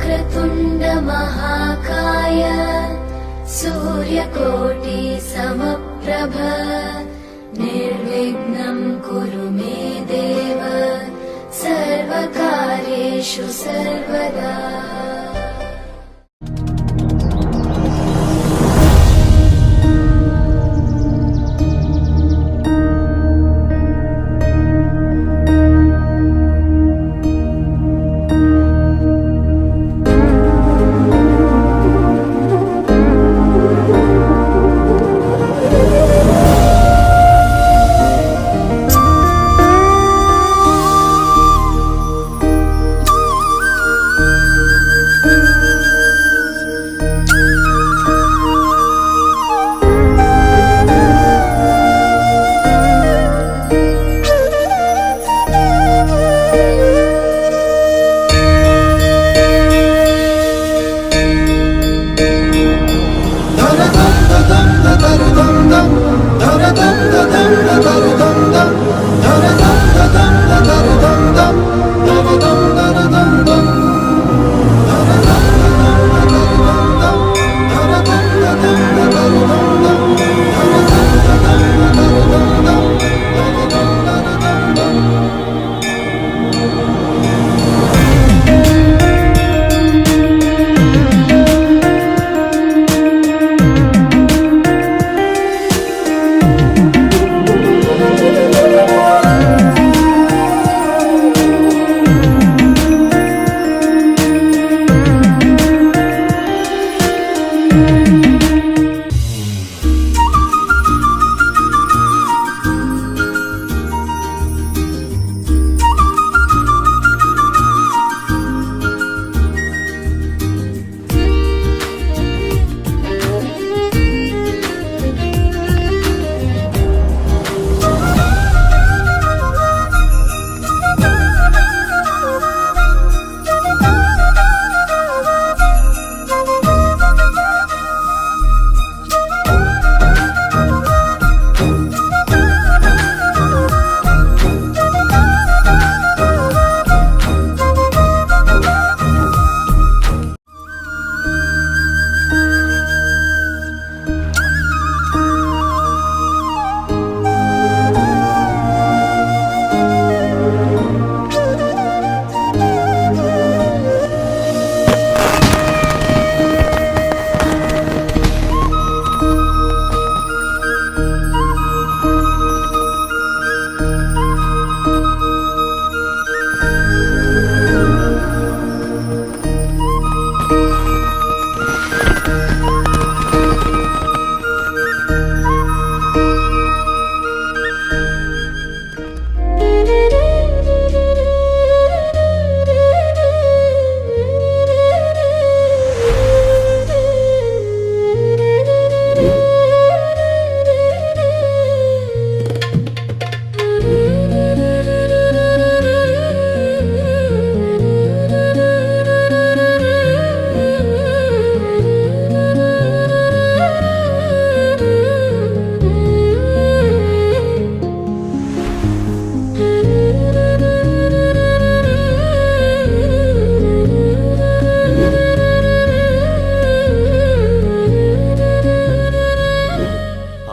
वक्रतुण्ड महाकाय सूर्यकोटि समप्रभ निर्विघ्नं कुरु मे देव सर्वकार्येषु सर्वदा।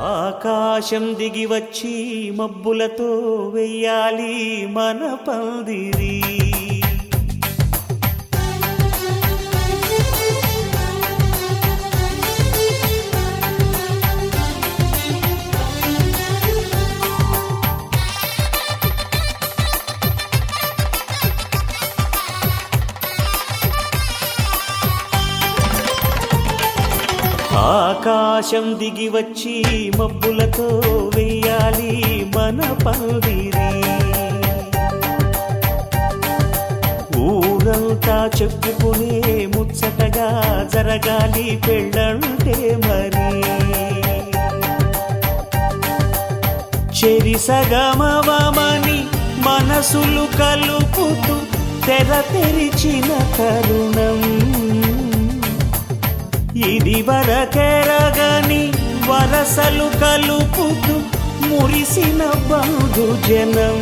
ఆకాశం దిగి వచ్చి మబ్బులతో వెయ్యాలి మన పందిరి. ఆకాశం దిగి వచ్చి మబ్బులతో వెయ్యాలి మన పందిరి. ఊరంతా చెప్పుకునే ముచ్చటగా జరగాలి పెళ్ళంటే మరి. చెరిసగమవమని మనసులు కలుపుతూ తెర తెరిచిన తరుణం ఇది వరకెరగని వరసలు కలుపుతూ మురిసిన బంధు జనం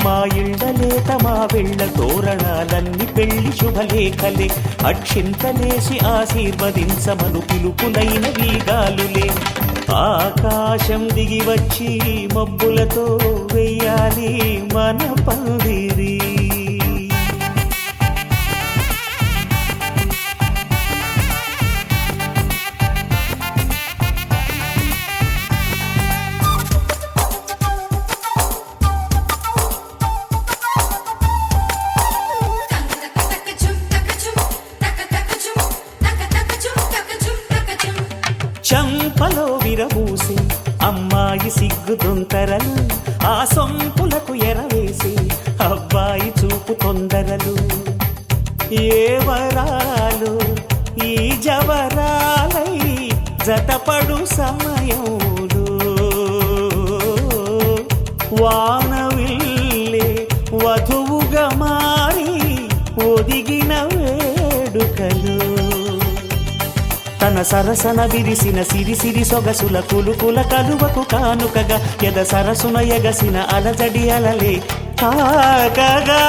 మా ఇళ్ళలేత మా వెళ్ళ తోరణాలన్నీ పెళ్లి శుభలేఖలే అక్షింతలేసి ఆశీర్వదించమను పిలుపులైన వీగాలులే ఆకాశం దిగి వచ్చి మబ్బులతో వెయ్యాలి మన పందిరి చంపలో విరబూసి అమ్మాయి సిగ్గుదొంతరలు ఆ సొంపులకు ఎరవేసి అబ్బాయి చూపు తొందరలు ఏ వరాలు ఈ జవరాలై జతపడు సమయంలో వానవిల్లే వధువుగా మారి ఒదిగిన వేడుకలు తన సరసన విరిసిన సిరిసిరి సొగసుల కులుకుల కలువకు కానుకగా ఎద సరసున ఎగసిన అలజడి అలలే కాగగా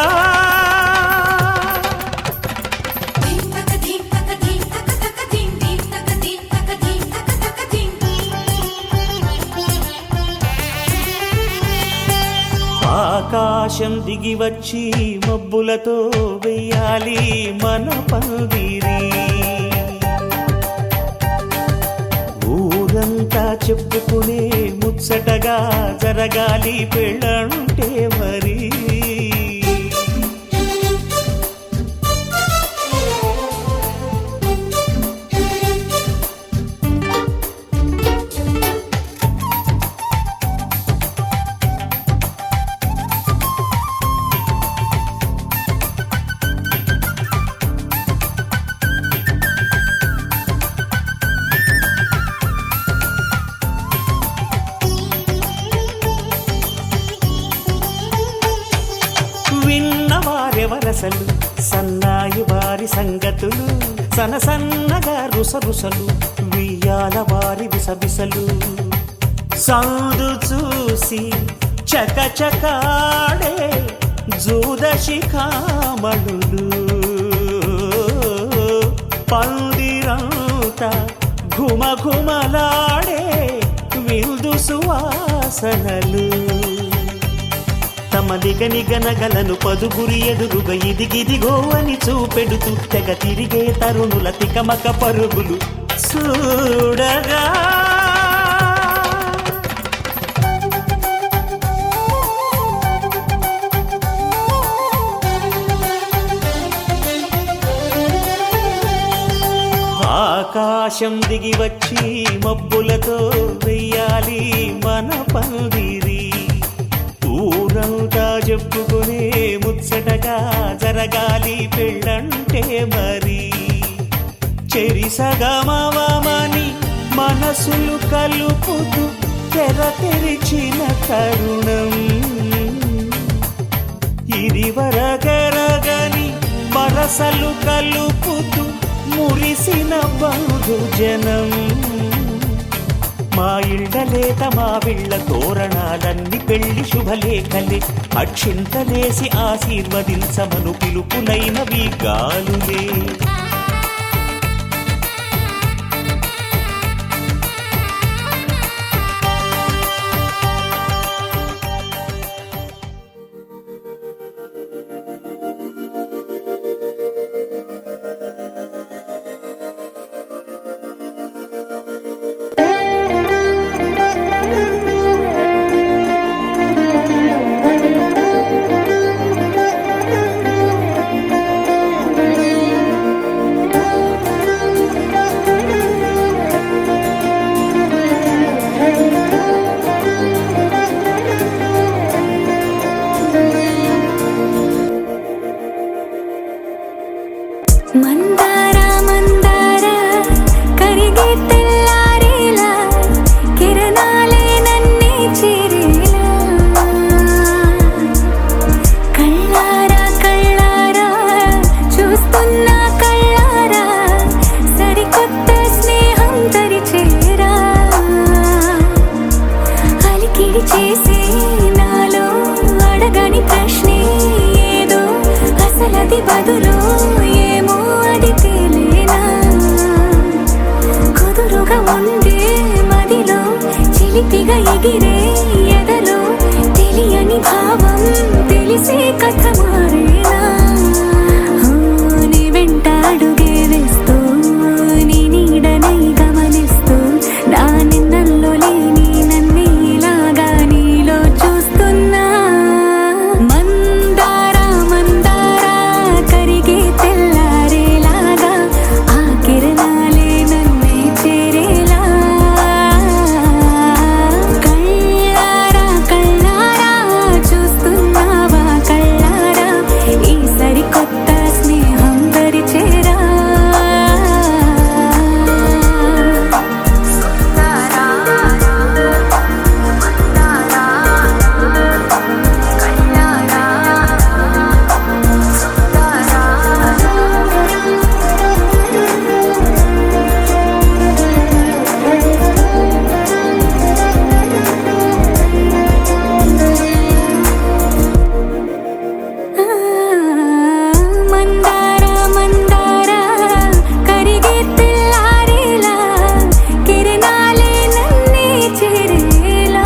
ఆకాశం దిగి వచ్చి మబ్బులతో వెయ్యాలి మన పందిరి ఊరంతా చెప్పుకునే ముచ్చటగా జరగాలి పెళ్ళంటే మరి విన్నవారెవరసలు సన్నాయి వారి సంగతులు సనసన్నగా రుసరుసలు వియ్యాల వారి విసబిసలు సాధు చూసి చకచకాడే జూదశిఖామణులు పందిరంతా ఘుమఘుమలాడే విందు సువాసనలు తమ నిగనిగనగలను పదుగురి ఎదురుగా ఇదిగిదిగో అని చూపెడుతూ తెగ తిరిగే తరుణుల తికమక పరుగులు చూడగా ఆకాశం దిగి వచ్చి మబ్బులతో వెయ్యాలి మన పందిరి ఊరంతా చెప్పుకునే ముచ్చటగా జరగాలి పెళ్ళంటే మరి చెరిసగమవమని మనసులు కలుపుతూ తెర తెరిచిన తరుణం ఇదివరగరగని వరసలు కలుపుతూ మురిసిన బంధుజనం మా ఇళ్ళలేత మా విళ్ళ తోరణాలన్నీ పెళ్లి శుభలేఖలే అక్షింతలేసి ఆశీర్వదించమను పిలుపులైనవి గాలులే మందార మందార కరిగే తెల్లారేలా కిరణాలే నన్నే చేరేలా కళ్ళారా కళ్ళారా చూస్తున్నా కళ్ళారా సరికొత్త స్నేహం తరిచేరా అలికిడి చేసి నాలో అడగని ప్రశ్న మదిలో ఏమో అది తేలేనా కుదురుగా ఉండే మదిలో చిలిపిగా ఎగిరే ఎదలో తెలియని భావం తెలిసే కథ మారేనా నీ వెంట అడుగే వేస్తూ నీ నీడనై గమనిస్తూ నా నిన్నల్లో లేని నన్నే ఇలాగా నీలో చూస్తున్నా మందార మందార కరిగే తెల్లారేలాగా ఆ కిరణాలే నన్నే చేరేలా కళ్ళారా కళ్ళారా చూస్తున్నావా కళ్ళారా ఈ సరికొత్త స్నేహం పరిచేరా మందార మందార కరిగే తెల్లారేలా కిరణాలే నన్నే చేరేలా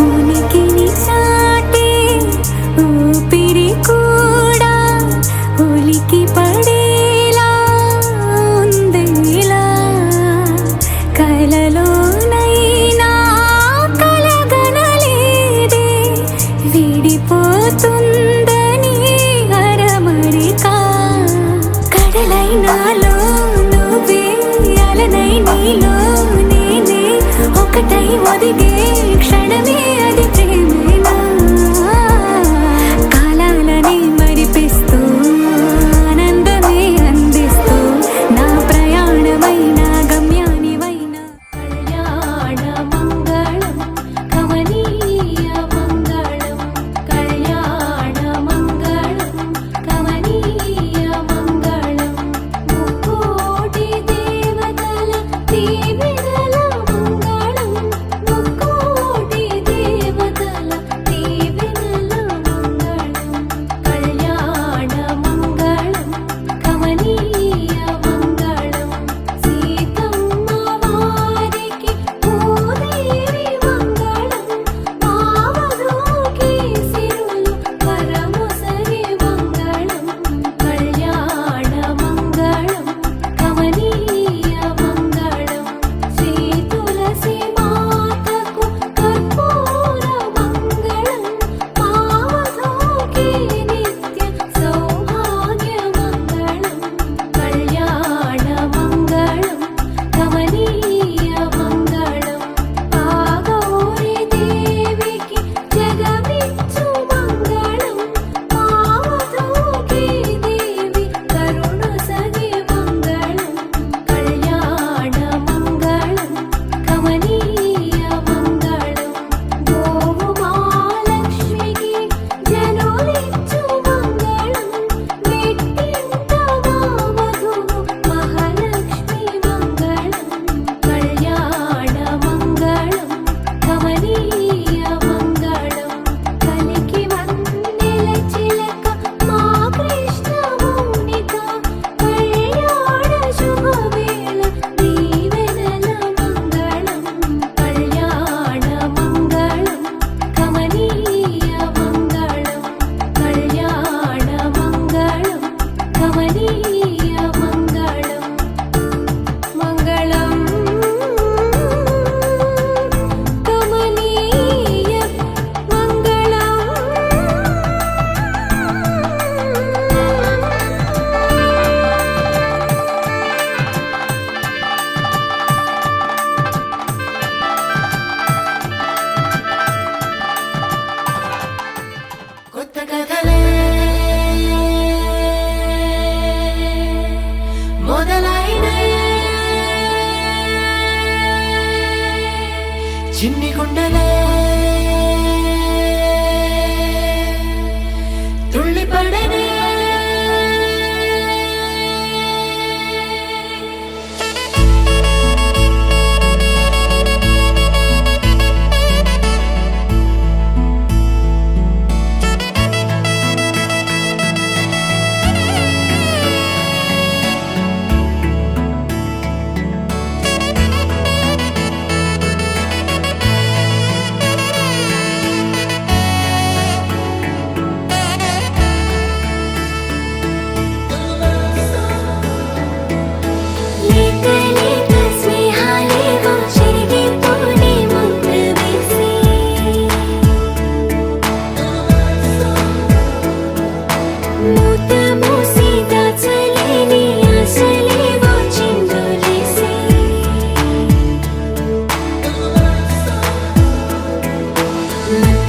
ఉనికిని చాటే ఊపిరి కూడా ఉలికి పడేలా ఉందేలా కలలోనైనా కలగనలేదే విడిపోతుందని అరమరిక కడలైనాలో నువ్వే అలనై నీలో నేనే ఒకటై ఒదిగే క్షణమే అది ప్రేమేనా కాలాలని మరిపిస్తూ ఆనందమే అందిస్తూ నా ప్రయాణమైన గమ్యానివైన కళ్యాణ మంగళం కమనీయ మంగళం కళ్యాణ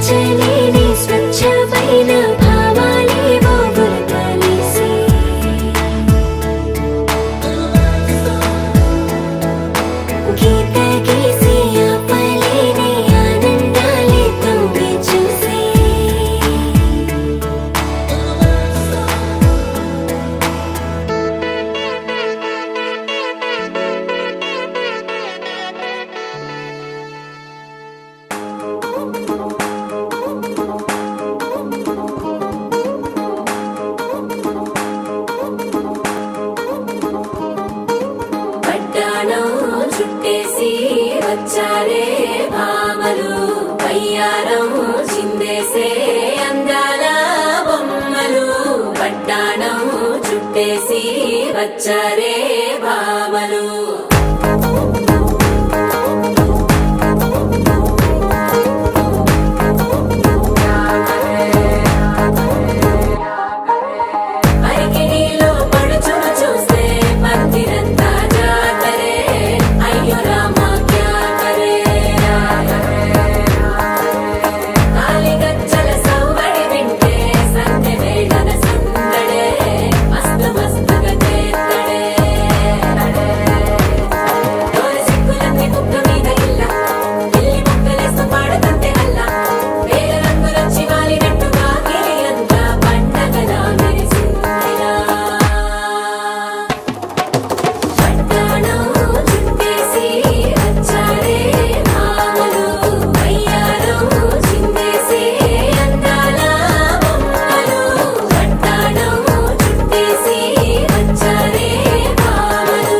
వర్ణించలేని స్వచ్ఛమైన భావాలేవో గురకలేసి గీత గీసి ఆపలేని ఆనందాలే తొంగి చూసి పట్టాణం చుట్టేసి వచ్చారే భామలు పయ్యారం చిందేసే అందాల బొమ్మలు పట్టాణం చుట్టేసి వచ్చారే భామలు అరికిణీలో పడుచును చూస్తే పందిరంతా జాతరే అయ్యో రామా క్యా కరే కాలిగజ్జల సవ్వడి వింటే సంధ్య వేళన సందడే మస్తు మస్తుగా చేత్తడే తోర సిక్కులన్నీ కుక్క మీద ఇల్ల పిల్లి ముక్కలేస్తూ పాడుతుంటే అల్ల వేల రంగులొచ్చి వాలినట్టుగా గిలి అంతా పండగలా మెరిసిందిలా పట్టాణం చుట్టేసి వచ్చారే భామలు పయ్యారం చిందేసే అందాల బొమ్మలు పట్టాణం చుట్టేసి వచ్చారే భామలు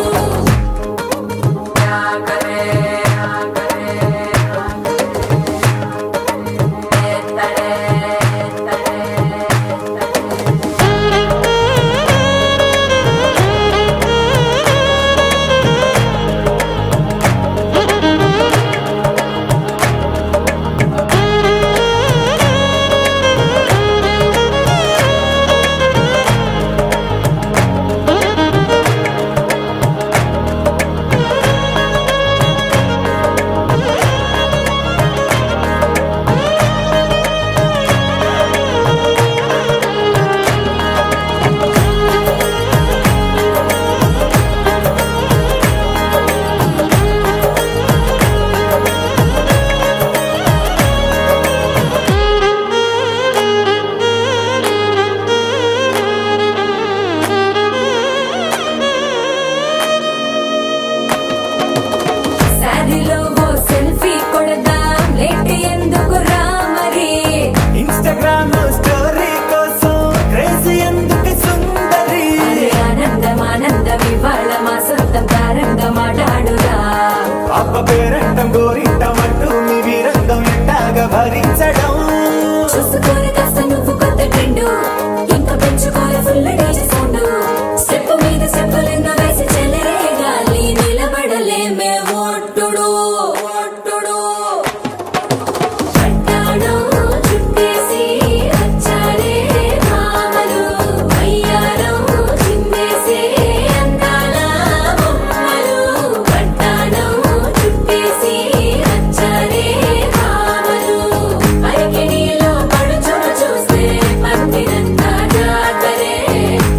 శారీలో ఓ సెల్ఫీ కొడదాం లేట్ ఎందుకు రామరి ఇన్స్టాగ్రామ్ స్టోరీ కోసం క్రేజీ ఎందుకు సుందరి అరే ఆనందం ఆనందం ఇవాళ మా సొంతం తారంగా మాట్లాడురా అప్ప పేరంటం గోరింటం అంటూ మీ వీరంగం ఎట్టాగా భరించడం చూసుకోని కాస్త నువ్వు కొత్త ట్రెండు ఇంకా పెంచుకోలే ఫుల్ డీజే సౌండ్ స్టెప్ మీద స్టెప్పులెన్నో వేసి చెల్లరే గాలి నిలబడలేమే ఒట్టుడు ఒట్టుడు పట్టాణం చుట్టేసి వచ్చారే భామలు పయ్యారం చిందేసే అందాల బొమ్మలు పట్టాణం చుట్టేసి వచ్చారే భామలు అరికిణీలో పడుచును చూస్తే పందిరంతా జాతరే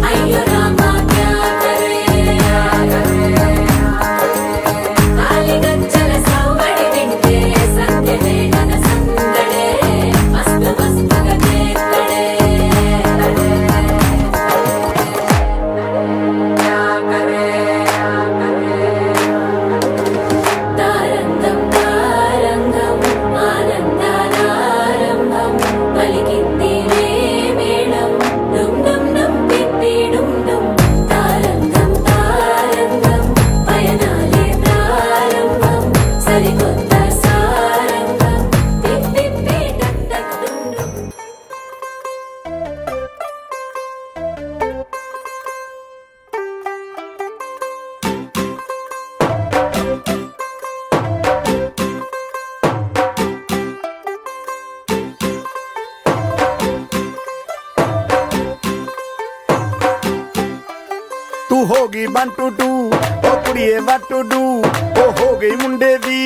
అయ్యో రామా క్యా కరే కాలిగజ్జల సవ్వడి వింటే సంధ్య వేళన సందడే మస్తు మస్తుగా చేత్తడే తారంగం తారంగం ఆనందానారంభం పలికింది మేళం డుమ్ డుమ్ డుమ్ పిప్పి డుమ్ డుమ్ తారంగం తారంగం పయనాలే ప్రారంభం సరికొత్త సారంగం పిప్పి టక్ టక్ డుమ్ డుమ్ तू होगी 1 2 2 ओ कुड़िए व्हाट टू डू ओ हो गई मुंडे दी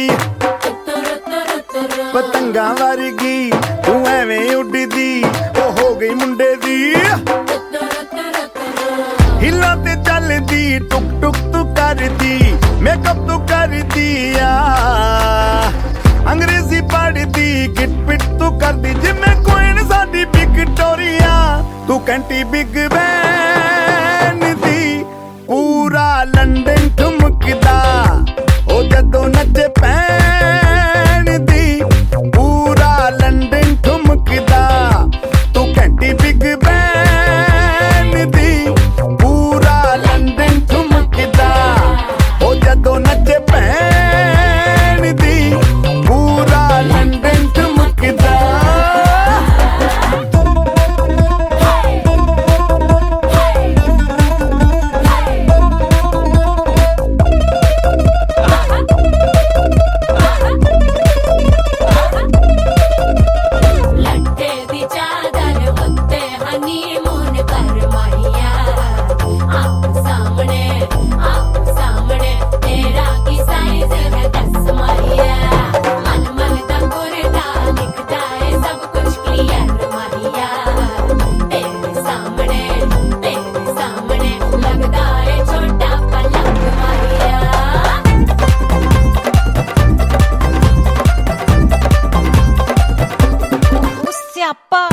తుత్తు రుత్తు రుత్తు ਪਤੰਗਾਂ ਵਰਗੀ ਤੂੰ ਐਵੇਂ ਉੱਡਦੀ ਉਹ ਹੋ ਗਈ ਮੁੰਡੇ ਦੀ ਹਿੱਲਾਂ ਤੇ ਚੱਲਦੀ ਟੁਕ ਟੁਕ ਤੂੰ ਕਰਦੀ ਮੇਕਅਪ ਤੂੰ ਕਰਦੀ ਆ ਅੰਗਰੇਜ਼ੀ ਪੜ੍ਹਦੀ ਗਿਟ ਪਿਟ ਤੂੰ ਕਰਦੀ ਜਿਵੇਂ ਕੁਈਨ ਸਾਡੀ ਵਿਕਟੋਰੀਆ ਤੂੰ ਕੰਟੀ ਬਿਗ ਬੈਨ ਦੀ ਪੂਰਾ ਲੰਡਨ ਠੁਮਕਦਾ ਉਹ ਜਦੋਂ ਨੱਚੇ ਪੈਣ ਦੀ ਪੂਰਾ ਲੰਡਨ ਠੁਮਕਦਾ ਤੂੰ ਕੰਟੀ ਬਿਗ ਬੈਨ ਦੀ ਪੂਰਾ ਲੰਡਨ ਠੁਮਕਦਾ ਉਹ ਜਦੋਂ ਨੱਚੇ ਪੈਣ ਦੀ ਪੂਰਾ ਲੰਡਨ ਠੁਮਕਦਾ ਲੱਟੇ ਦੀ ਚਾਦਰ ਉੱਤੇ ਹਨੀਮੂਨ ਕਰਵਾਈਆ ਆਪ ਸਾਹਮਣੇ ਤੇਰਾ ਕੀ ਸਾਈਜ਼ ਹੈ ਦੱਸ ਮਾਹੀਆ ਮਨ ਦਾ ਗੁਰਦਾ ਦਿਖਦਾ ਹੈ ਸਭ ਕੁਝ ਕਲੀਅਰ ਮਾਹੀਆ ਤੇਰੇ ਸਾਹਮਣੇ ਲੱਗਦਾ ਹੈ ਛੋਟਾ ਪਲਕ ਮਾਹੀਆ ਸਿਆਪਾ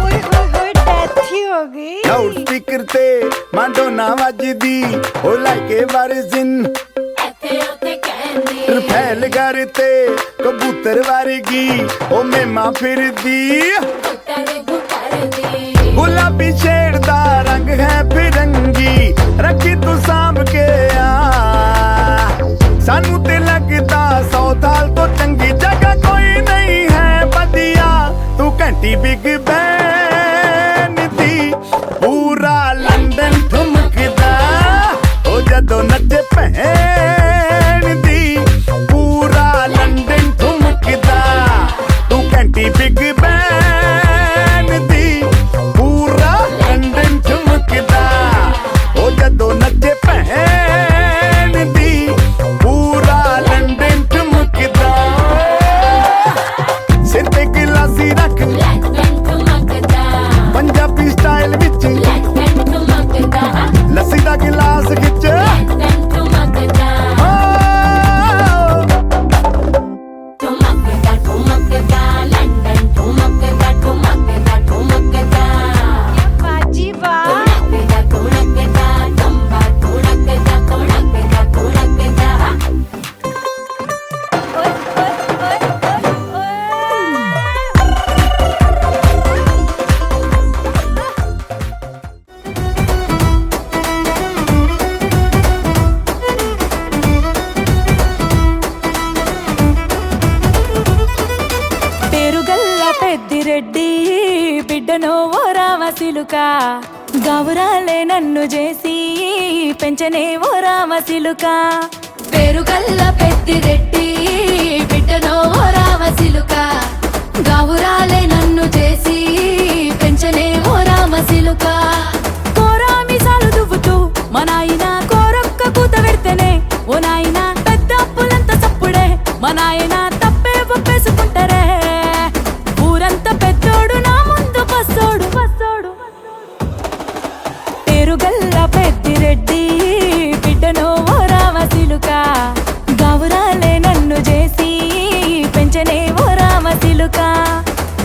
ਓਏ ਹੋਏ ਹੋਏ ਡੈਥ ਹੀ ਹੋ ਗਈ ਲਾਊਡ ਸਪੀਕਰ ਤੇ ਮਾਂਡੋਨਾ ਵੱਜਦੀ ਉਹ ਲਾਈਕੇ ਵਰਜ਼ਨ ਇੱਥੇ ਉੱਥੇ ਕਹਿੰਦੀ ਰਫੈਲ ਘਰ ਤੇ ਕਬੂਤਰ ਵਰਗੀ ਉਹ ਮੇਮਾ ਫਿਰਦੀ ਗੁੱਟਰ ਦੀ ਗੁਲਾਬੀ ਸ਼ੇਡ ਦਾ ਰੰਗ ਹੈ ਫਿਰੰਗੀ ਰੱਖੀ ਤੂੰ ਸਾਂਭ ਕੇ ਆ ਸਾਨੂੰ ਤੇ ਲੱਗਦਾ 100 ਸਾਲ ਤੋਂ ਚੰਗੀ ਜਗ੍ਹਾ ਕੋਈ ਨਹੀਂ ਹੈ ਵਧੀਆ ਤੂੰ ਘੰਟੀ ਬਿਗ ਬੈਨ ਦੀ ਪੂਰਾ ਲੰਡਨ ਠੁਮਕਦਾ ਉਹ ਜਦੋਂ ਨੱਚੇ ਭੈਣ ਦੀ ਪੂਰਾ ਲੰਡਨ ਠੁਮਕਦਾ ਤੂੰ ਘੰਟੀ ਬਿਗ ਬੈਨ ਦੀ ਪੂਰਾ ਲੰਡਨ ਠੁਮਕਦਾ ਉਹ ਜਦੋਂ ਨੱਚੇ ਭੈਣ ਦੀ ਪੂਰਾ ਲੰਡਨ ਠੁਮਕਦਾ ਸਿਰ ਤੇ ਗਿਲਾਸੀ ਰੱਖ ਲੰਡਨ ਠੁਮਕਦਾ ਪੰਜਾਬੀ ਸਟਾਈਲ ਵਿੱਚ ਲੰਡਨ ਠੁਮਕਦਾ ਲੱਸੀ ਦਾ ਗਿਲਾਸ ਖਿੱਚ ਲੰਡਨ ਠੁਮਕਦਾ ਠੁਮਕਦਾ ਲੰਡਨ ਠੁਮਕਦਾ ਬਾਜੀ ਵਾਹ ਠੁਮਕਦਾ ਟੰਬਾ ਠੁਮਕਦਾ ਓਏ ਓਏ ਓਏ పేరుగల్ల పెద్దిరెడ్డి బిడ్డను ఓరావసిలుక గౌరాలే నన్ను చేసి పెంచనే ఓరావసిలుక పేరుగల్ల పెద్దిరెడ్డి బిడ్డను ఓరావసిలుక గౌరాలే నన్ను చేసి పెంచనే ఓరావసిలుక కోరామిసాలు దువ్వుతూ మా నాయన కోరొక్క కూత పెడితేనే ఓ నాయన పెద్ద అప్పులంత చప్పుడే మా నాయన తప్పే ఒప్పేసుకుంటారే ఊరంతా పెద్దోడు నా ముందు బస్సోడు పేరుగల్ల పెద్దిరెడ్డి బిడ్డను ఓరావసిలుక గౌరాలే నన్ను చేసి పెంచనే ఓరావసిలుక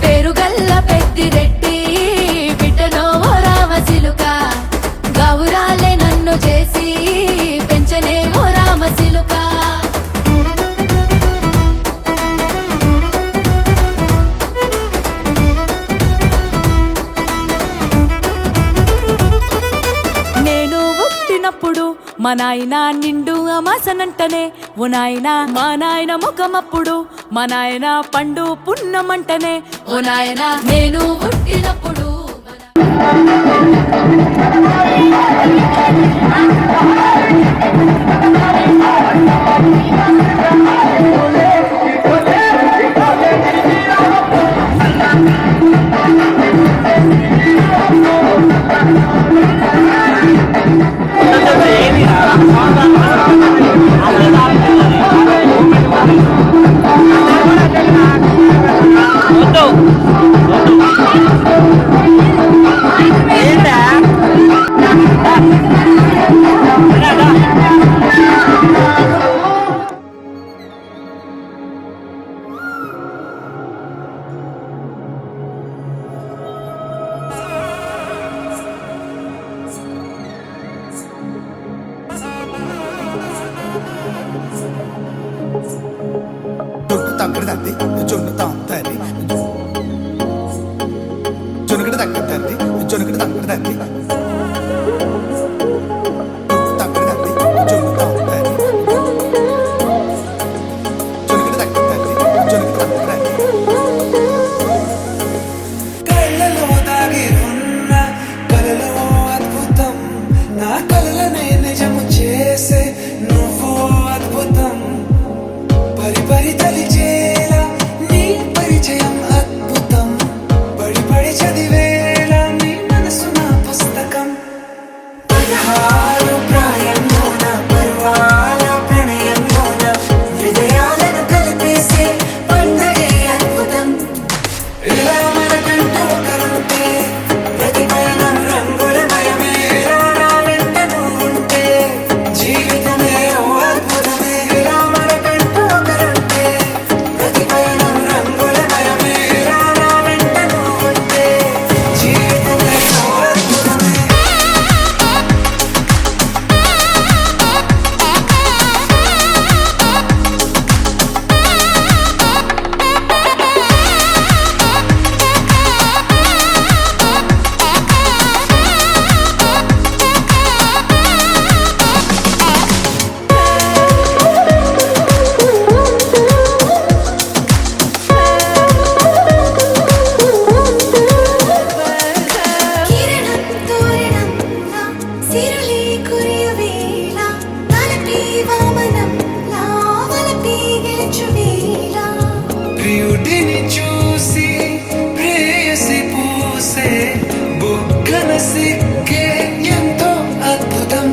పేరుగల్ల పెద్దిరెడ్డి బిడ్డను ఓరావసిలుక గౌరాలే నన్ను చేసి పెంచనే ఓరావసిలుక నేను పుట్టినప్పుడు మా నాయన నిండు అమాసనంటనే ఓ నాయన మా నాయన ముఖమప్పుడు మా నాయన పండు పున్నమంటనే ఓ నాయన నేను పుట్టినప్పుడు జొన్నుతాం తల్లి జొనుకటి తక్క తల్లి జొనుకటి తక్కడి తల్లి తక్కడి తల్లి జొన్నుతాం తల్లి జొనుకటి తక్క తల్లి జొనుకటి తక్కడి తల్లి కళ్ళలో దాగి ఉన్న కలలో అద్భుతం నా కలలనే నిజము చేసే నువ్వు అద్భుతం పరిపరి తలిచేలా నీ పరిచయం అద్భుతం పడి పడి చదివేలా నీ మనసు నా పుస్తకం 16 ప్రాయంలోన పర్వాల ప్రణయంలోన హృదయాలను కలిపేసే పండగే అద్భుతం ఇలా మనకంటూ ఒకరుంటే ప్రతి పయనం రంగులమయమే ఇలా నా వెంట నువ్వుంటే జీవితమే ఓ అద్భుతమే ఇలా మనకంటూ ఒకరుంటే ప్రతి పయనం రంగులమయమే ఇలా నా వెంట నువ్వుంటే జీవితమే ఓ అద్భుతమే కిరణం తోరణంలా సిరులే కురియవేళ తలపి వామనంలా వలపి గెలుచువేళ ప్రియుడిని చూసి ప్రేయసి పూసే బుగ్గన సిగ్గే ఎంతో అద్భుతం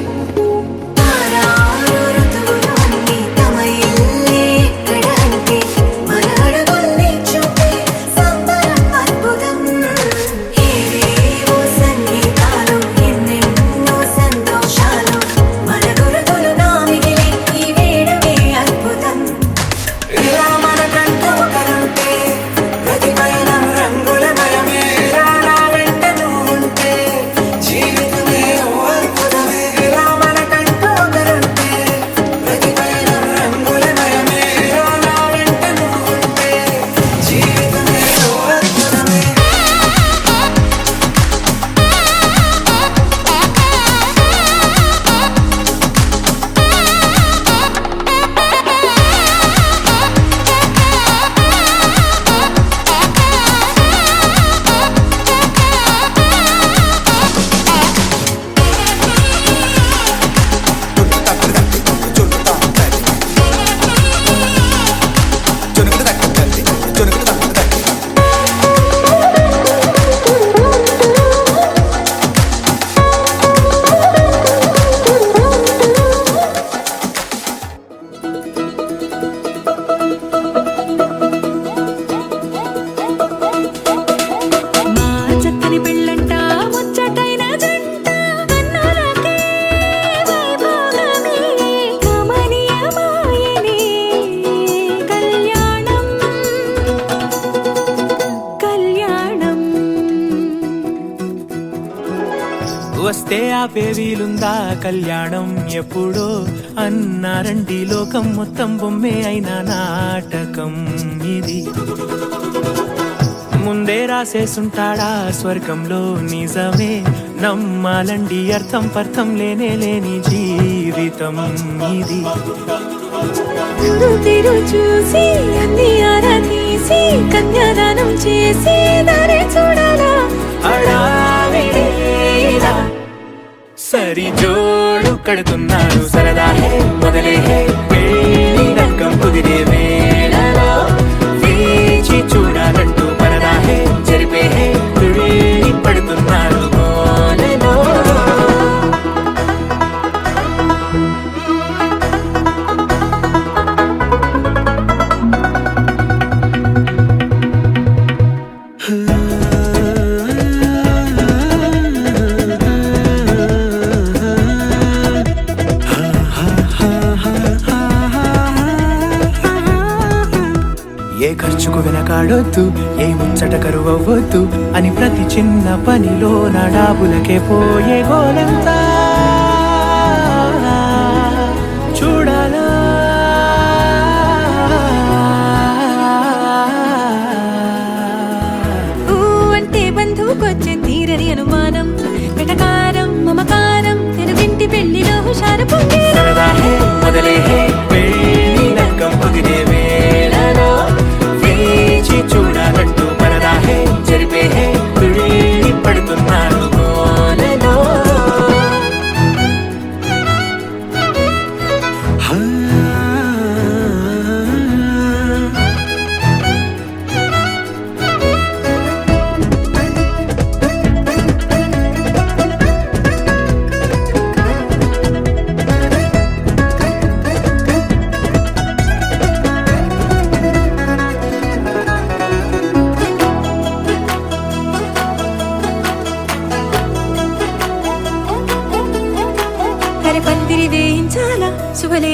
తారారు ఋతువులు అన్నీ తమ ఇల్లే ఎక్కడంటే మన అడుగుల్ని చూపే సంబరం అద్భుతం ఏవేవో సంగీతాలు ఎన్నెన్నో సంతోషాలు మన గురుతులు నా మిగిలే ఈ వేడమే అద్భుతం ఇలా మనకంటూ ఒకరుంటే ప్రతి పయనం రంగులమయమే ఇలా నా వెంట నువ్వుంటే జీవితమే ఓ అద్భుతమే ఇలా మనకంటూ ఒకరుంటే ప్రతి పయనం రంగులమయమే ఇలా నా వెంట నువ్వుంటే జీవితమే ఓ అద్భుతమే తక్కడి తల్లి జొన్నుతాం తల్లి జొనుకటి తక్క తల్లి జొనుకటి తక్కడి తల్లి మా చక్కని పెళ్ళంట ముచ్చటైన జంట కన్నులకే వైభోగమే కమనీయమాయనే కళ్యాణం కళ్యాణం వస్తే ఆపే వీలుందా కళ్యాణం ఎప్పుడో అన్నారండి లోకం మొత్తం బొమ్మే అయిన నాటకం ఇది ముందే రాసేసుంటాడా స్వర్గంలో నిజమే నమ్మాలండి అర్థం పర్థం లేనే లేని జీవితం ఇది గురు తిరు చూసి అన్ని ఆరా తీసి కన్యాదానం చేసి దారి చూడాలా హడావిడిలా సరి జోడు కడుతున్నారు సరదా హే మొదలే హే పెళ్లి రంగం కుదిరే వేళలో వేచి చూడాలంటూ పరదా హే జరిపే హే తుళ్ళి పడుతున్నారు గోలలో ఏ ఖర్చుకు వెనకాడొద్దు ఏ ముచ్చట కరువవ్వద్దు అని ప్రతి చిన్న పనిలో నా డాబులకే పోయే గోలంతా చూడాలా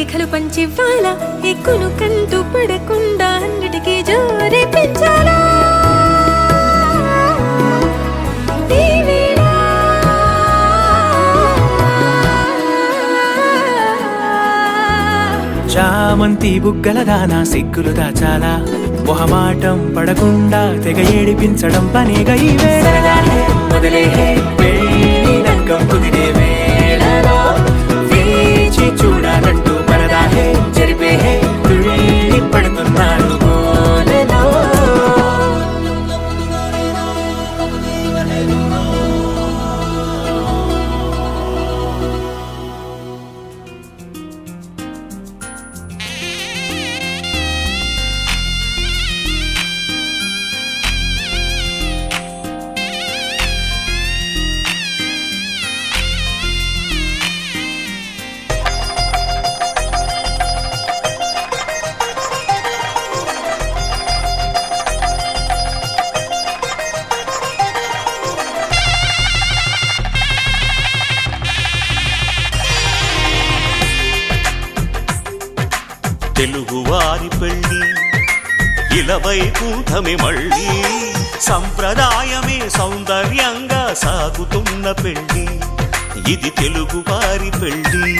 లేఖలు పంచివ్వాలా ఎక్కును కంటూ పడకుండా అన్నిటికీ జోరే పెంచాలా ఈ వేళ చామంతి బుగ్గల దానా సిగ్గులు దాచాలా మొహమాటం పడకుండా తెగ ఏడిపించడం పనేగా ఈ వేళ మొదలే పెళ్లి లగ్గం కుదిరే వేళలో వేచి చూడాలంటూ పరదాహే జరిపే తుళ్ళి పడుతున్నాడు గోలలో. తెలుగువారి పెళ్ళి ఇలవైకుంఠమే మళ్ళీ సంప్రదాయమే సౌందర్యంగా సాగుతున్న పెళ్ళి ఇది తెలుగువారి పెళ్ళి.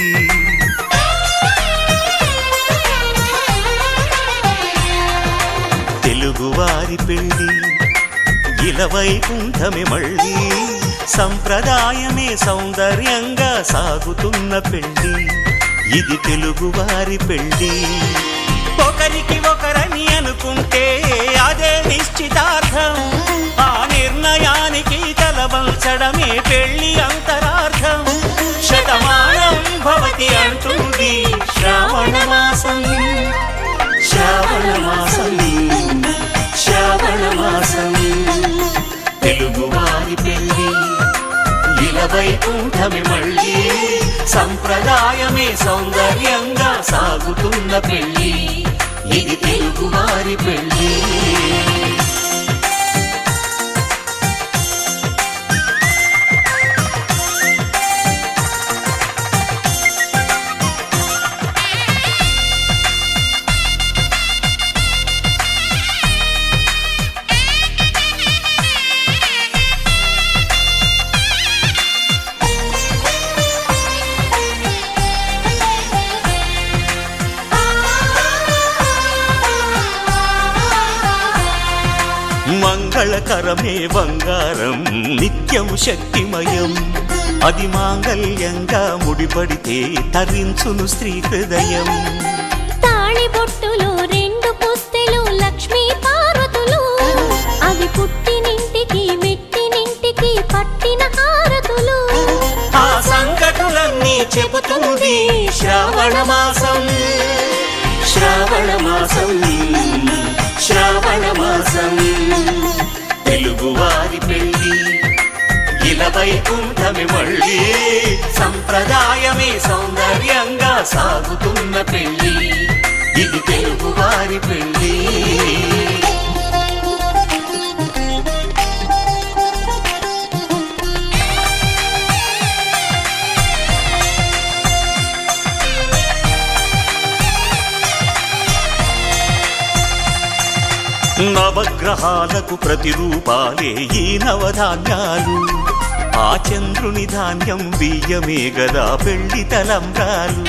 తెలుగువారి పెళ్ళి ఇలవైకుంఠమే మళ్ళీ సంప్రదాయమే సౌందర్యంగా సాగుతున్న పెళ్ళి ఇది తెలుగువారి పెళ్ళి. ఒకరికి ఒకరని అనుకుంటే అదే నిశ్చితార్థం, ఆ నిర్ణయానికి తలవంచడమే పెళ్ళి అంతరార్థం. శతమానం భవతి అంటుంది శ్రావణ మాసం, శ్రావణ మాసం, శ్రావణ మాసం. తెలుగువారి పెళ్ళి ఇలవైకుంఠమే మళ్ళీ సంప్రదాయమే సౌందర్యంగా సాగుతున్న పెళ్ళి ఇది తెలుగువారి పెళ్ళి. మంగళకరమే బంగారం నిత్యం శక్తిమయం, అది మాంగళ్యంగా ముడిపడితే తరించును స్త్రీ హృదయం. తాళిబొట్టులు రెండు పుస్తెలు లక్ష్మీ పార్వతులు అవి పుట్టినింటికి మెట్టినింటికి పట్టిన హారతులు. ఆ సంకటులన్నీ చెబుతుంది శ్రావణ మాసం, శ్రావణ మాసం, శ్రావణ మాసం. తెలుగువారి పెళ్ళి ఇలవైకుంఠమే మళ్ళీ సంప్రదాయమే సౌందర్యంగా సాగుతున్న పెళ్ళి ఇది తెలుగువారి పెళ్ళి. నవగ్రహాలకు ప్రతిరూపాలే ఈ నవధాన్యాలు, ఆ చంద్రుని ధాన్యం బియ్యమే గదా పెళ్లి తలంబ్రాలు.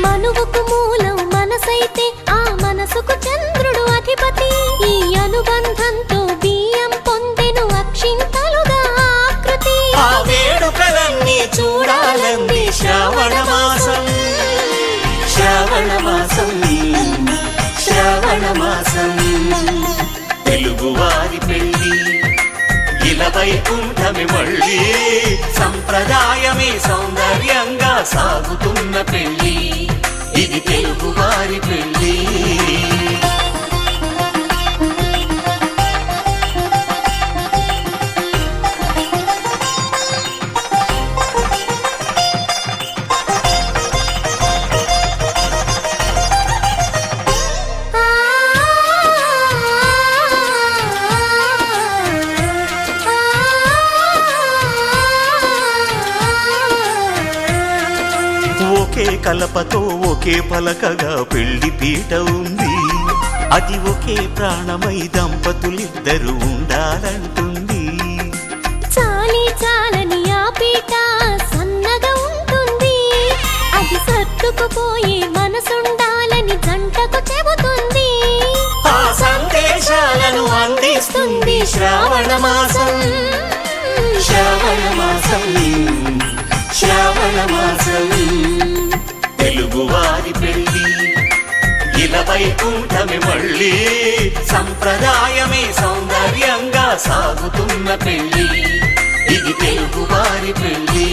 మనువుకు మూలం మనసైతే ఆ మనసుకు చంద్రుడు అధిపతి, ఈ అనుబంధంతో బియ్యం పొందెను అక్షింతలుగా ఆకృతి. ఆ వేడుకలన్నీ చూడాలంది శ్రావణ మాసం, శ్రావణ మాసం, శ్రావణ మాసం. తెలుగువారి పెళ్ళి ఇలవైకుంఠమే మళ్ళీ సంప్రదాయమే సౌందర్యంగా సాగుతున్న పెళ్ళి ఇది తెలుగువారి పెళ్ళి. కలపతో ఒకే పలకగా పెళ్లి పీట ఉంది. అది ఒకే ప్రాణమై దంపతులిద్దరూ ఉండాలంటుంది. చాలి చాలని ఆ పీట సన్నగా ఉంటుంది. అది సర్దుకుపోయే మనసుండాలని జంటకు చెబుతుంది. ఆ సందేశాలను అందిస్తుంది శ్రావణ మాసం. శ్రావణ మాసం, శ్రావణ మాసం. తెలుగువారి పెళ్లి ఇలా వైకుంఠమే మళ్ళీ. సంప్రదాయమే సౌందర్యంగా సాగుతున్న పెళ్లి. ఇది తెలుగువారి పెళ్లి.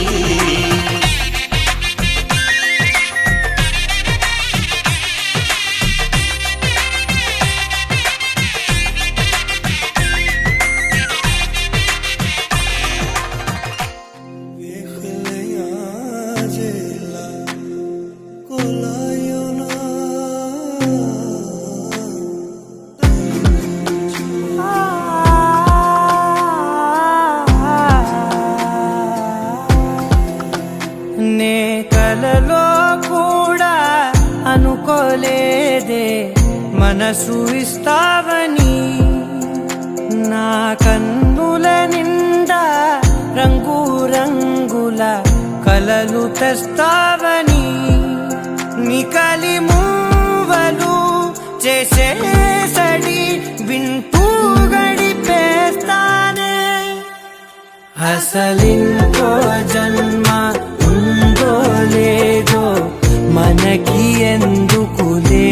నే కలలో కూడా అనుకోలేదే మనసు ఇస్తావని. నా కన్నుల నిండా రంగు రంగుల కలలు తెస్తావని. నికలి మూవలు చేసేసడి వింటూ గడిపేస్తానే. అసలింకో జన్మ ఉందో లేదో మనకి ఎందుకులే.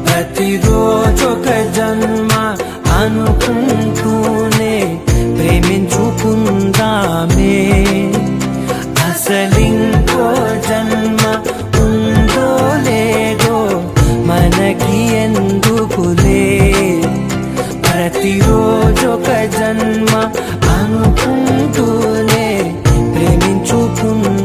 ప్రతిరోజొక జన్మ అనుకుంటూనే ప్రేమించుకుందామే. అసలింకో జన్మ ఉందో లేదో మనకి ఎందుకులే. ప్రతిరోజొక జన్మ అనుకుంటూనే ప్రేమించుకుందామే.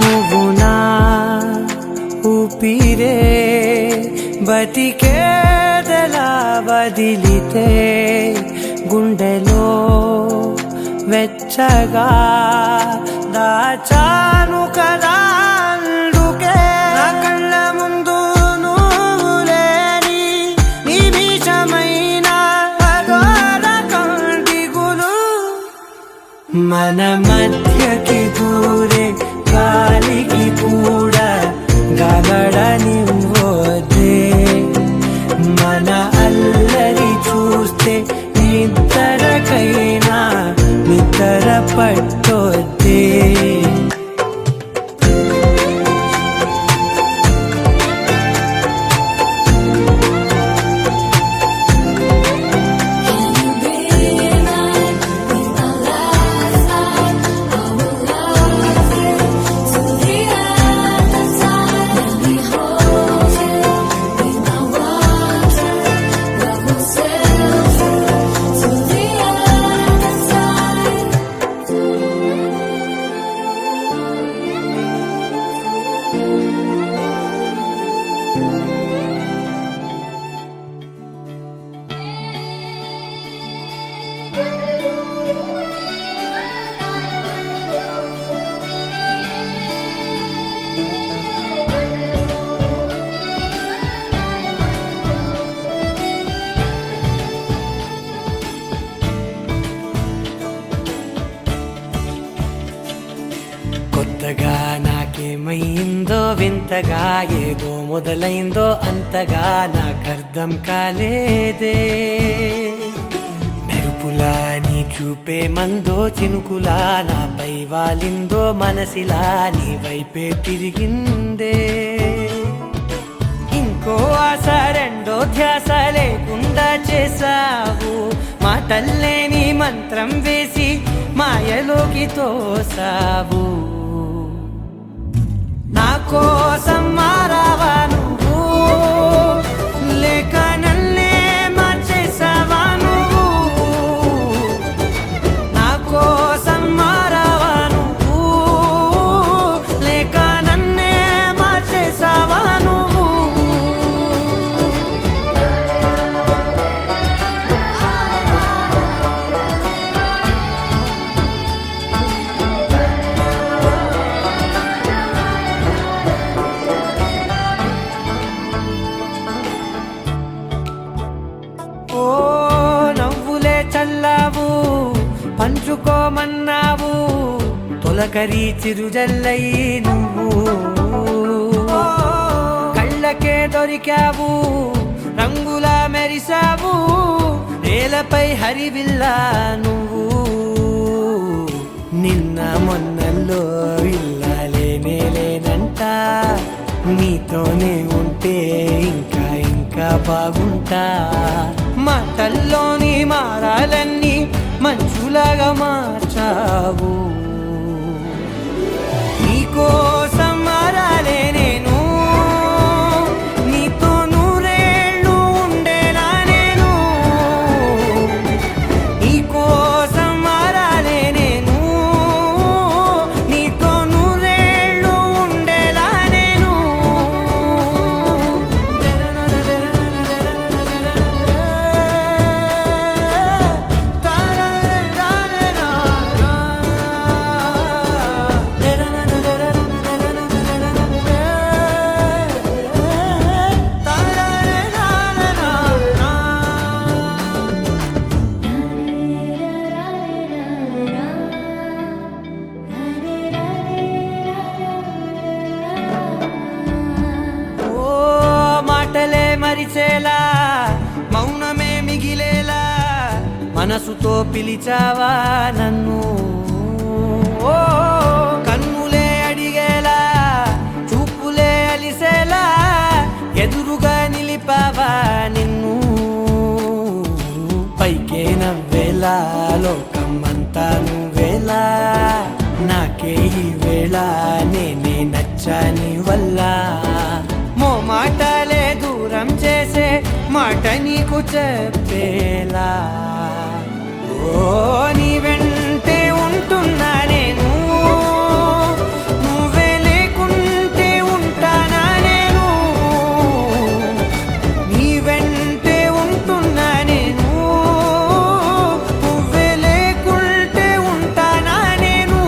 నువ్వు నా ఊపిరే బతికేదలా వదిలితే. గుండెలో వెచ్చగా దాచాను కదా అందుకే. నా కళ్ళ ముందు నువ్వు లేని నిమిషమైన అఘోర కంటిగులు. మన మధ్యకి దూరే గాలికి కూడా గగడనివ్వదే. మన అల్లరి చూస్తే నిద్రకైనా నిద్ర పట్టొద్దే. కొత్తగా నాకేమైందో వింతగా ఏదో మొదలైందో అంతగా నాకర్థం కాలేదే. మెరుపులా నీ చూపే మందో చినుకులా నాపై వాలిందో మనసిలా నీ వైపే తిరిగిందే. ఇంకో ఆశ రెండో ధ్యాస లేకుండా చేసావు. మాటల్లే నీ మంత్రం వేసి మాయలోకి తోసావు. నాకు కోసం మారావా నువ్వు లేక నన్నే మార్చేసావా నువ్వు నా కోసం మారావా నువ్వు లేక నన్నే మార్చేసావా నువ్వు ఓ నవ్వులే చల్లావు పంచుకోమన్నావు తొలకరి చిరుజల్లై నువ్వు ఓ, కళ్ళకే దొరికావు రంగులా మెరిసావు నేలపై హరివిల్లా నువ్వు నిన్న మొన్నల్లో ఇల్లాలేనే లేనంట నీతోనే ఉంటే ఇంకా ఇంకా బాగుంటా మాటల్లోని మారాలన్నీ మంచులాగా మార్చావు నీకోసం మారాలే నేను నీతో నూరేళ్ళు ఉండేలా నేను నీకోసం మారాలే నేను నీతో నూరేళ్ళు ఉండేలా నేను ఓ మాటలే మరిచేలా మౌనమే మిగిలేలా మనసుతో పిలిచావా నన్ను ఓ కన్నులే అడిగేలా చూపులే అలిసేలా ఎదురుగా నిలిపావా నిన్ను పైకే నవ్వేలా లోకమంతా నువ్వేలా నాకే ఈ వేళ నేనే నచ్చని వల్ల మో మాటలే దూరం చేసే మాట నీకు చెప్పేలా ఓ నీ వెంటే ఉంటున్నా నేను నువ్వే లేకుంటే ఉంటానా నేను నీ వెంటే ఉంటున్నా నేను నువ్వే లేకుంటే ఉంటానా నేను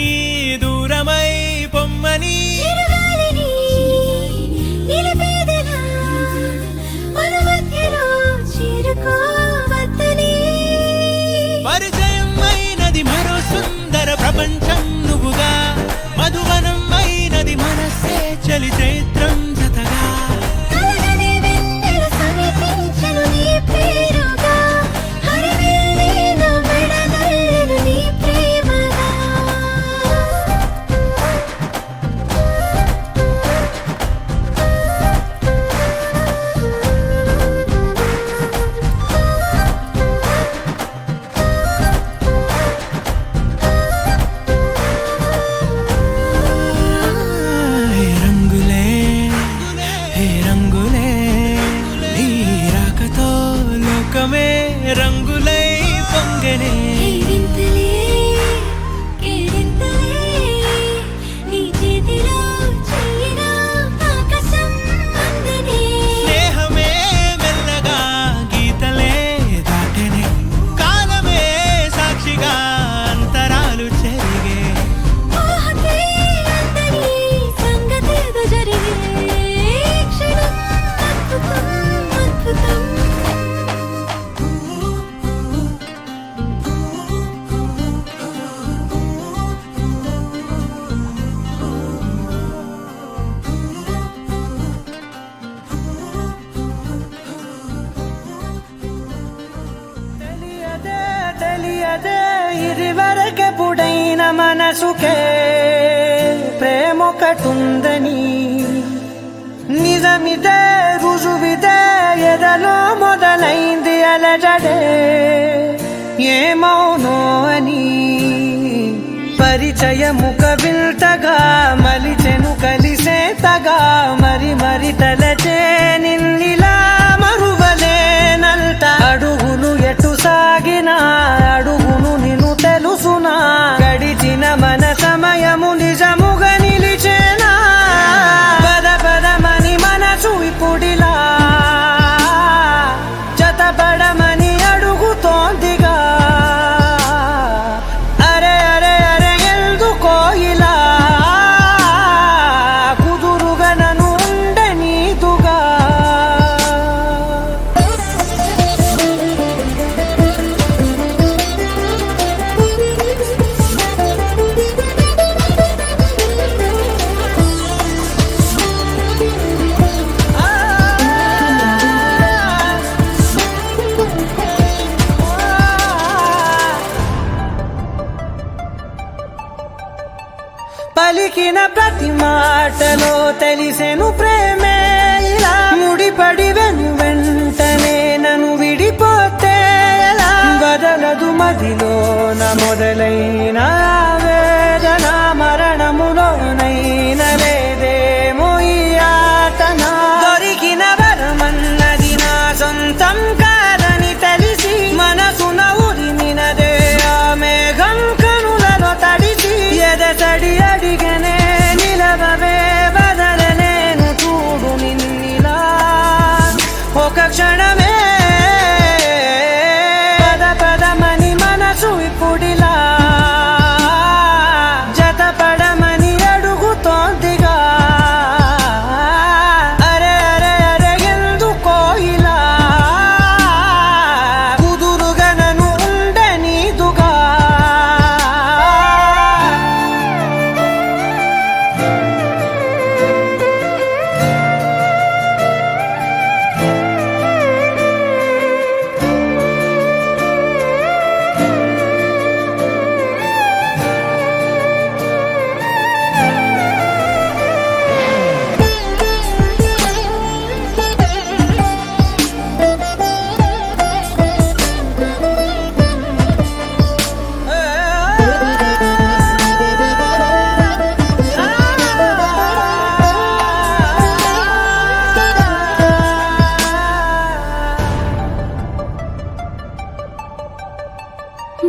రమ్మని దూరమై పొమ్మని చిరుగాలిని నిలిపేదెలా మన మధ్యలో చేరుకోవద్దని పరిచయం అయినది మరో సుందర ప్రపంచం నువ్వుగా మధువనం అయినది మనస్సే చలి చైత్రం జతగా కలగని వెన్నెల సమీపించను నీ పేరుగా హరివెల్లి నా మెడదల్లెను నీ ప్రేమగా హే రంగులే హే రంగులే నీ రాకతో లోకమే రంగులై పొంగనే వింతలే కేరింతలే నీ చేతిలో చెయ్యినా ఆకాశం అందనే స్నేహమే మెల్లగా గీతలే దాటెనే కాలమే సాక్షిగా అంతరాలు చెరిగే ఊహకే అందని సంగతేదో జరిగే క్షణం అద్భుతం అద్భుతం తెలియదే తెలియదే ఇది వరకెప్పుడైన మనసుకే ప్రేమొకటుందని నిజమిదే రుజువిదే ఎదలో మొదలైంది అలజడే ఏమౌనో అని పరిచయముక విల్తగా మలిచెను కలిసేతగా మరి మరి తలచే నిన్నిలా మరువలేనంట అడుగులు ఎటు సాగినా అడుగును నిన్ను తెలుసునా గడిచిన మన సమయము నిజముగా నిలిచేనా పద పదమని మనసు ఇప్పుడిలా జతపడమని అడుగుతోందిగా అరే అరే అరే ఎందుకో ఇలా కుదురుగా నన్ను ఉండనీదుగా పలికిన ప్రతి మాటలో తెలిసెను ప్రేమే ఇలా ముడిపడి వెంటనే నన్ను విడిపోతే ఎలా బదలదు మదిలోన మొదలైన వేదన మరణములోనైన లేదేమో ఈ ఆటన దొరికిన వరమన్నది నా సొంతం కాదని తెలిసి మనసున ఉరిమినదే ఆ మేఘం కనులలో తడిసి ఎదసడి అడిగనే నిలవవే బదలనేను చూడు నిన్నిలా ఒక క్షణమే పద పదమని మనసు ఇప్పుడిలా జతపడమని అడుగుతోందిగా అరే అరే అరే ఎందుకో ఇలా కుదురుగా నన్ను ఉండనీదుగా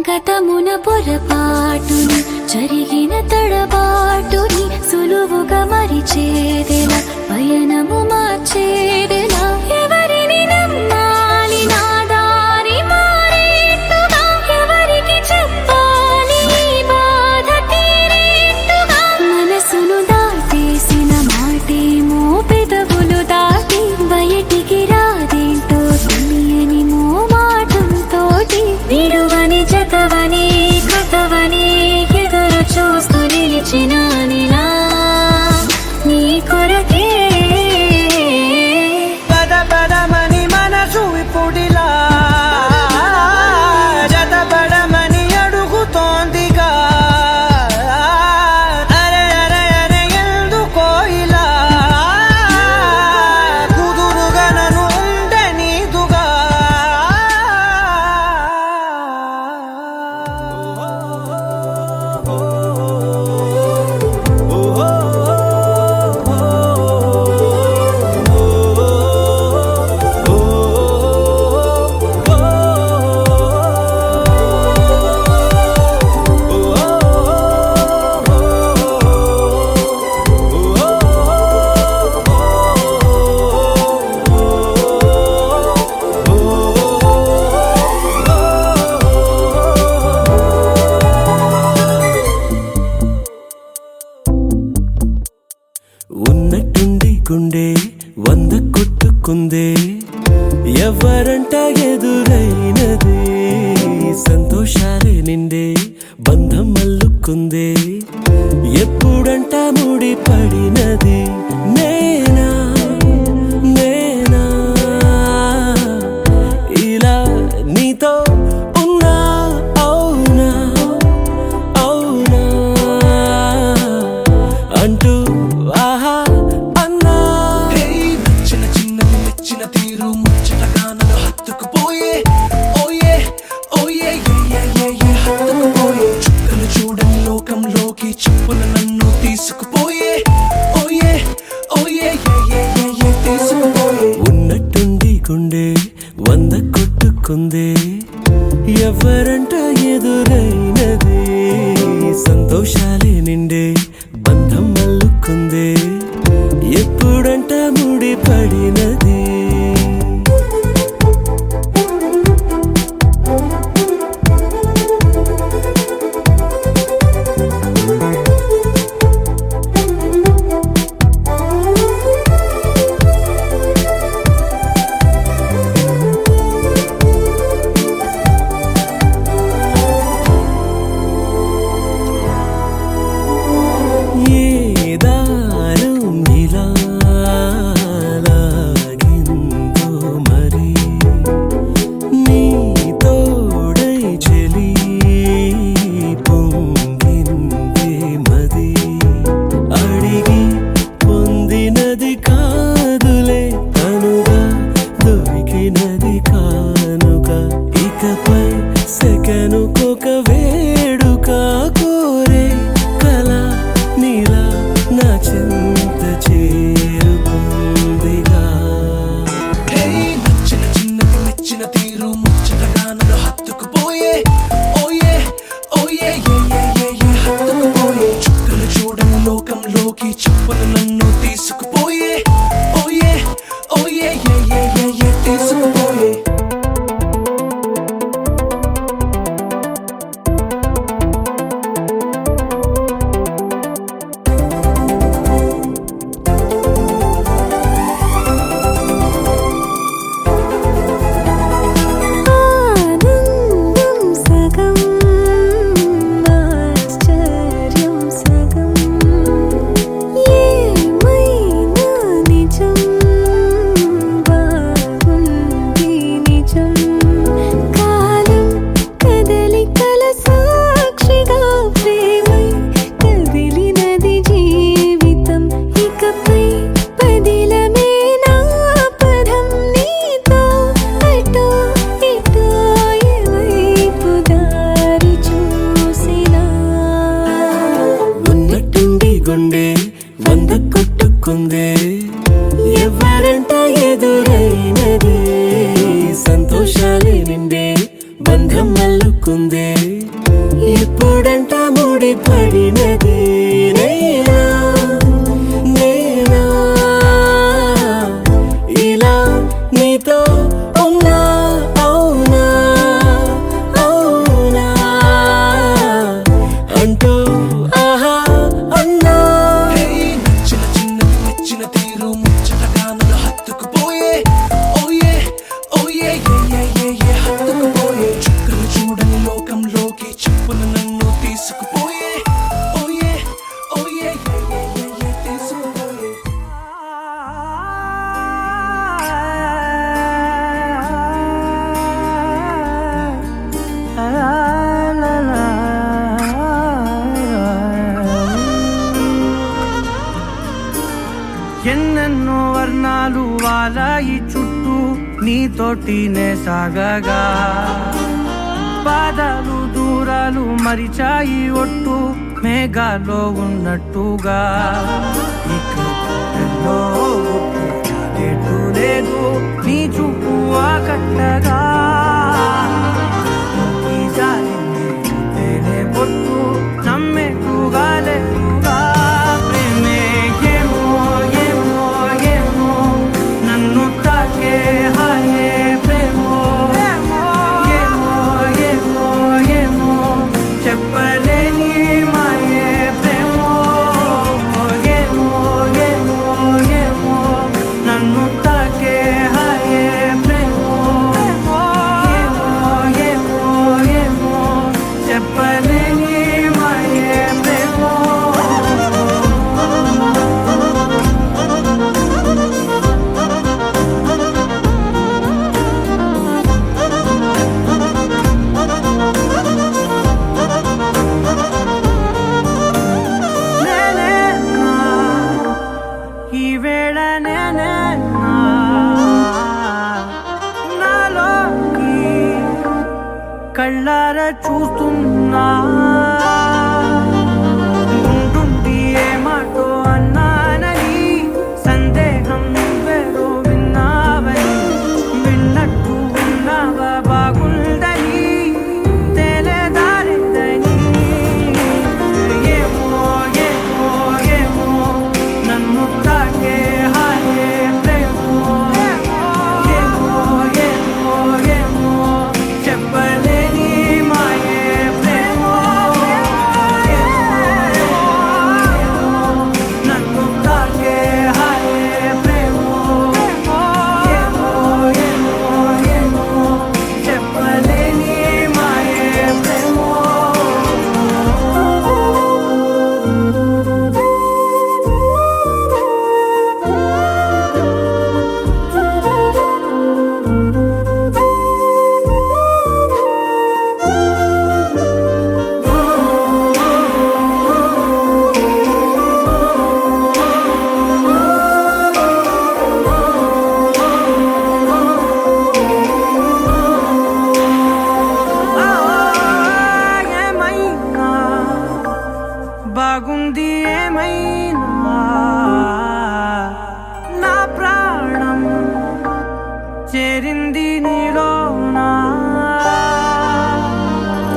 గతమున పొరపాటుని జరిగిన తడబాటుని సులువుగా మరిచేదెలా పయనము మార్చేదెలా ఎవరిని నమ్మాలి నా దారి మారేట్టుగా ఎవరికి చెప్పాలి ఈ బాధ తీరే ఉన్నట్టుండి గుండె 100 కొట్టుకుందే ఎవరంట ఎదురైనది సంతోషాలే నిండే బంధం అల్లుకుందే ఎప్పుడంట ముడి పడినది నేనా నేనా ఇలా నీతో ఉన్నా అవునా అవునా అంటూ ఆహా అన్నా నచ్చిన చిన్నది మెచ్చిన తీరు ముచ్చటగా నన్ను హత్తుకుపోయే ఓయే ఓయే హత్తుకుపోయే చుక్కలు చూడని లోకంలోకి చెప్పున నన్ను తీసుకుపోయే ఓయే ఓయే తీసుకుపోయే ఉన్నట్టుండి గుండె 100 కొట్టుకుందే ఎవరంట ఎదురైనది సంతోషాలే నిండే బంధం అల్లుకుందే ఎప్పుడంట ముడి పడినది ఏ దారం ఇలా లాగిందో మరి నీ తోడై చెలి పొంగిందే మది అడిగి పొందినది కాదులే తనుగా దొరికినది కానుక ఇకపై సెకనుకొక వేడుక కోరే కళ నీలా నా చెంత చేరుకుందిగా నచ్చిన చిన్నది మెచ్చిన తీరు ముచ్చటగా నన్ను హత్తుకుపోయే ఓయే ఓయే హత్తుకుపోయే చుక్కలు చూడని లోకంలోకి చెప్పున నన్ను తీసుకుపోయే ఓయే ఓయే తీసుకుపోయే ఆనందం సగం ఆశ్చర్యం సగం ఏమైనా నిజం బాగుంది నిజం కాలం కదలికల సాక్షిగా ప్రేమై కదిలినది జీవితం ఇకపై పదిలమే నా పదం నీతో అటో ఇటో ఎవైపు దారి చూసినా ఉన్నట్టుండి గుండె 100 కొట్టుకుందే ఎవరంట ఎదురైనది సంతోషాలే నిండే బంధం అల్లుకుందే ఎప్పుడంట ముడి పడినది నేనా నేనా ఇలా నీతో ఉన్నా అవునా అవునా అంటూ ఆహా అన్నా నచ్చిన చిన్నది మెచ్చిన తీరు ముచ్చటగా నన్ను హత్తుకుపోయే ఓయే ఓయే హత్తుకుపోయే చుక్కలు చూడని లోకంలోకి చెప్పున నన్ను తీసుకుపోయే ఓయే ఓయే తీసుకుపోయే ఎన్నెన్నో వర్ణాలు వాలాయి చుట్టూ నీతోటినే సాగగా పాదాలు దూరాలు మరిచాయి ఒట్టు మేఘాలో ఉన్నట్టుగా ఇక ఎన్నో గుర్తు లేదు నీ చూపు ఆకట్టగా ఈ జాలిని చూస్తేనే పొట్టు నమ్మేట్టుగా లేకుగా ప్రేమే ఏమో ఏమో ఏమో నన్ను తాకే హాయే ప్రేమో ఏమో ఏమో ఏమో చెప్పలేని మాయే ప్రేమో ఏమో ఈ వేళ నేనే నాలోకి కళ్ళారా చూస్తున్నా ఉంటుండి ఏ మాటో అన్నానని సందేహం నువ్వేదో విన్నావని విన్నట్టు ఉన్నావా బాగుందని తెలియదారిద్దని ఏమో ఏమో ఏమో నన్ను తాకే హాయే ప్రేమో ఏమో ఏమో ఏమో చెప్పలేని మాయే ప్రేమో నన్ను తాకే హాయే ప్రేమో ఏమో ఏమో ఏమో చెప్పలేని మాయే ప్రేమో ఏమైనా బాగుంది ఏమైనా నా ప్రాణం చేరింది నీలోనా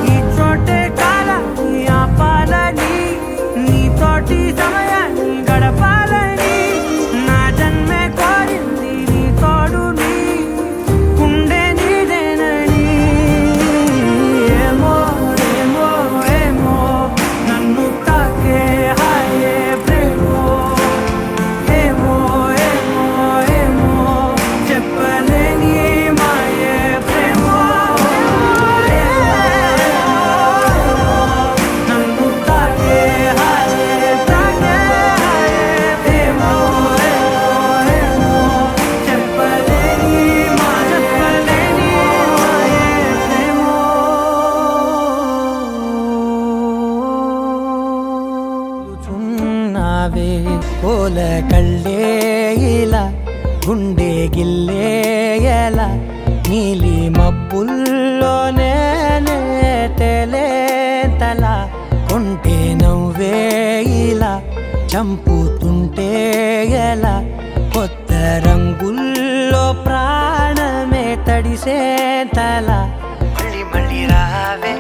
ఈ చోటే కాలాన్ని ఆపాలని నీతోటి సమయాన్ని గడపాలని నా జన్మే కోరింది నీ తోడుని గుండె నీదేనని ఏమో ఏమో ఏమో నన్ను తాకే హాయే ప్రేమో ఏమో ఏమో ఏమో చెప్పలేని మాయే ప్రేమో నన్ను తాకే హాయే ప్రేమో ఏమో ఏమో చెప్పలేని మాయే ప్రేమో చున్నావే కోల కళ్ళే ఇలా గుండె గిల్లేయలా నీలి మబ్బుల్లోనే తేలేతలా కొంటే నవ్వే ఇలా చంపుతుంటే ఎలా కొత్త రంగుల్లో ప్రాణమే తడిసే తల మళ్ళీ మళ్ళీ రావే